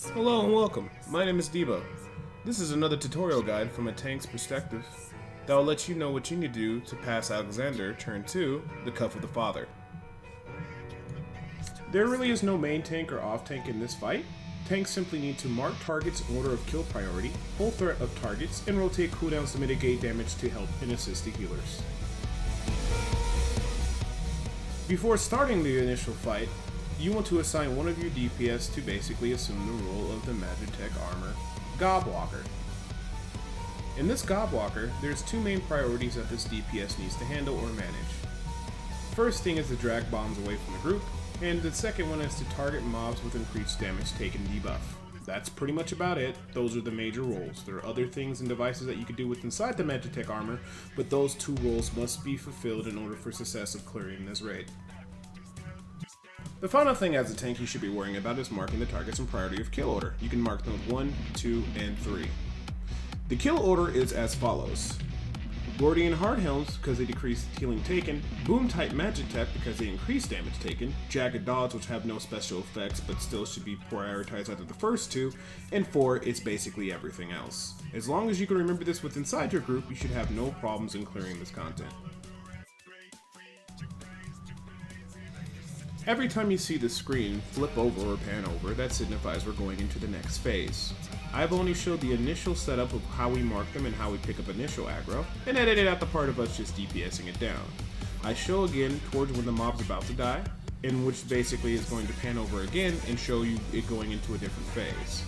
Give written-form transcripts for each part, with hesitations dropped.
Hello and welcome. My name is Debo. This is another tutorial guide from a tank's perspective that will let you know what you need to do to pass Alexander turn 2, the Cuff of the Father. There really is no main tank or off tank in this fight. Tanks simply need to mark targets in order of kill priority, hold threat of targets, and rotate cooldowns to mitigate damage to help and assist the healers. Before starting the initial fight, you want to assign one of your DPS to basically assume the role of the Magitech Armor Gobwalker. In this Gobwalker, there's two main priorities that this DPS needs to handle or manage. First thing is to drag bombs away from the group, and the second one is to target mobs with increased damage taken debuff. That's pretty much about it. Those are the major roles. There are other things and devices that you can do with inside the Magitech Armor, but those two roles must be fulfilled in order for success of clearing this raid. The final thing as a tank you should be worrying about is marking the targets in priority of kill order. You can mark them with 1, 2, and 3. The kill order is as follows. Gordian Hardhelms because they decrease healing taken, Boom type Magitech because they increase damage taken, Jagged Dodge which have no special effects but still should be prioritized after the first two, and 4 is basically everything else. As long as you can remember this with inside your group, you should have no problems in clearing this content. Every time you see the screen flip over or pan over, that signifies we're going into the next phase. I've only showed the initial setup of how we mark them and how we pick up initial aggro, and edited out the part of us just DPSing it down. I show again towards when the mob's about to die, in which basically is going to pan over again and show you it going into a different phase.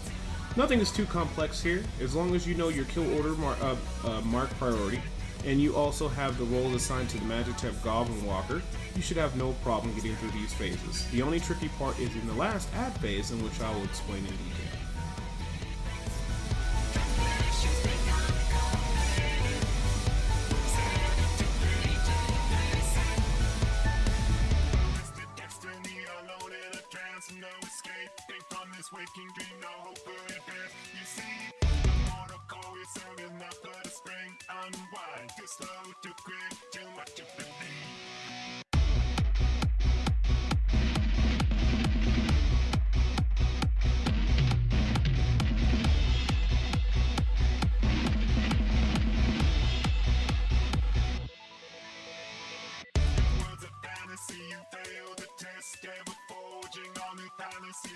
Nothing is too complex here, as long as you know your kill order mark priority, and you also have the roles assigned to the Magitech Goblin Walker, you should have no problem getting through these phases. The only tricky part is in the last add phase, in which I will explain in detail.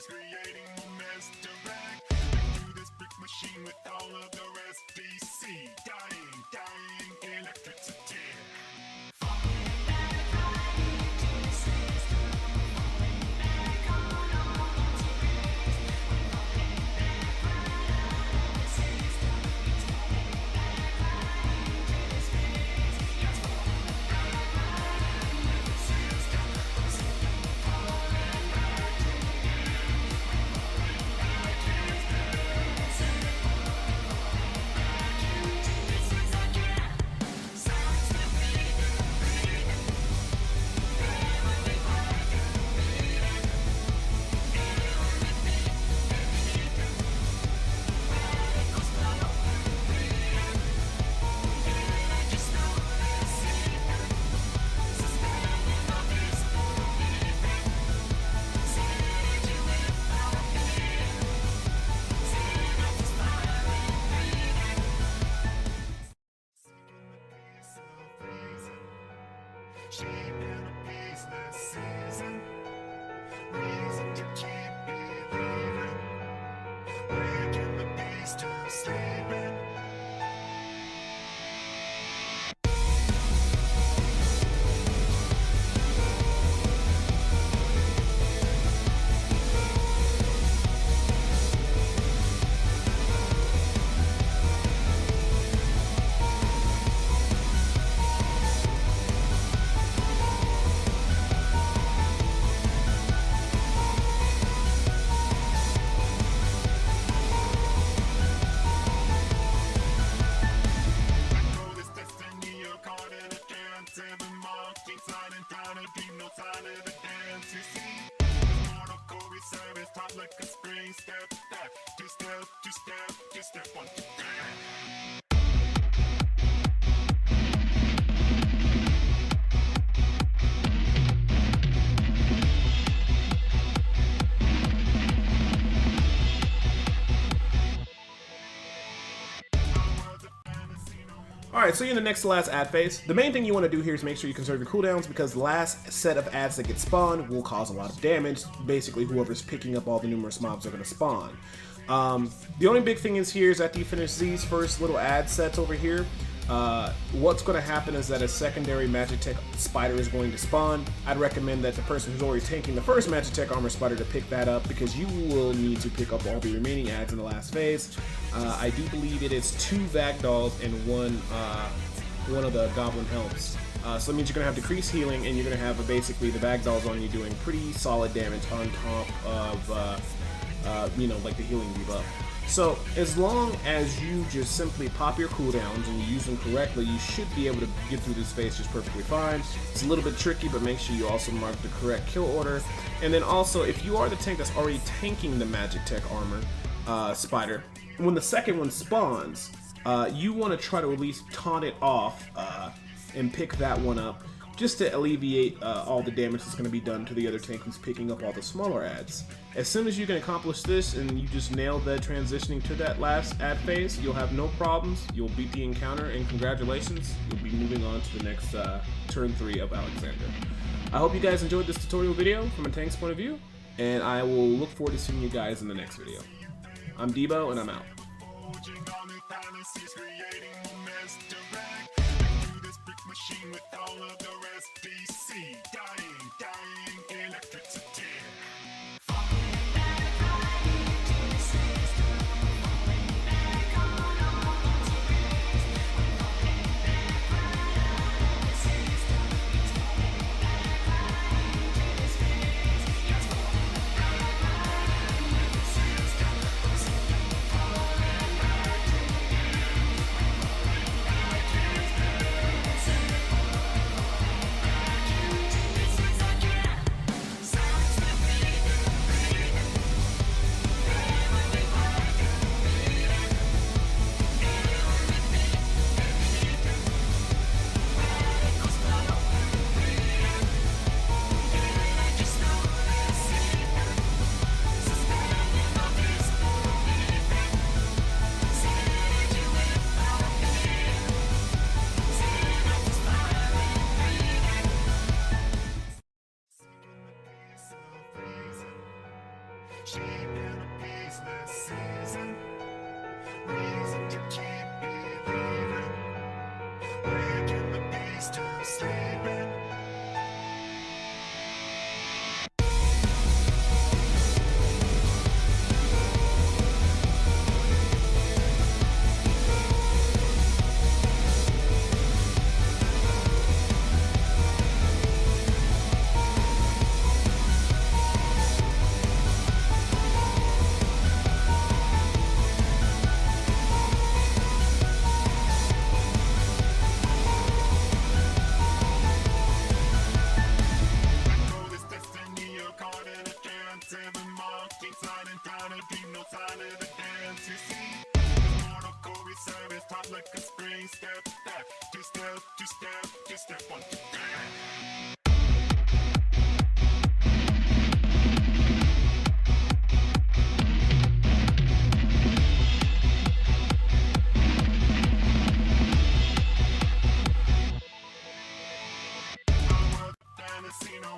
Creating momentum direct through this brick machine with all of the rest. DC dying electricity. Falling back right into the system. Falling back on all the rails. Falling back right out of the system. It's falling back right into the space. It's falling back right out of the system. The system falling back to you. Shaping a peaceless season, reason to keep believing, waking the beast to sleeping. Like a spring step back, two-step, 1, 2, 3. Alright, so you're in the next to last ad phase. The main thing you want to do here is make sure you conserve your cooldowns, because the last set of ads that get spawned will cause a lot of damage. Basically, whoever's picking up all the numerous mobs are going to spawn. The only big thing is here is after you finish these first little ad sets over here, what's going to happen is that a secondary Magitech spider is going to spawn. I'd recommend that the person who's already tanking the first Magitech armor spider to pick that up, because you will need to pick up all the remaining ads in the last phase. I do believe it is 2 Vagdalls and one of the Goblin Helms. So that means you're going to have decreased healing, and you're going to have basically the Vagdalls on you doing pretty solid damage on top of, you know, like the healing debuff. So as long as you just simply pop your cooldowns and you use them correctly, you should be able to get through this phase just perfectly fine. It's a little bit tricky, but make sure you also mark the correct kill order. And then also, if you are the tank that's already tanking the Magitech armor spider, when the second one spawns, you want to try to at least taunt it off and pick that one up, just to alleviate all the damage that's going to be done to the other tank who's picking up all the smaller ads. As soon as you can accomplish this and you just nail that transitioning to that last ad phase, you'll have no problems, you'll beat the encounter, and congratulations, you'll be moving on to the next turn 3 of Alexander. I hope you guys enjoyed this tutorial video from a tank's point of view, and I will look forward to seeing you guys in the next video. I'm Debo, and I'm out. Machine with all of the rest, DC, dying, electricity. She in a peaceless season, reason to keep believing, waking the beast to sleeping. Like a spring step back, two step, 1, 2, 3.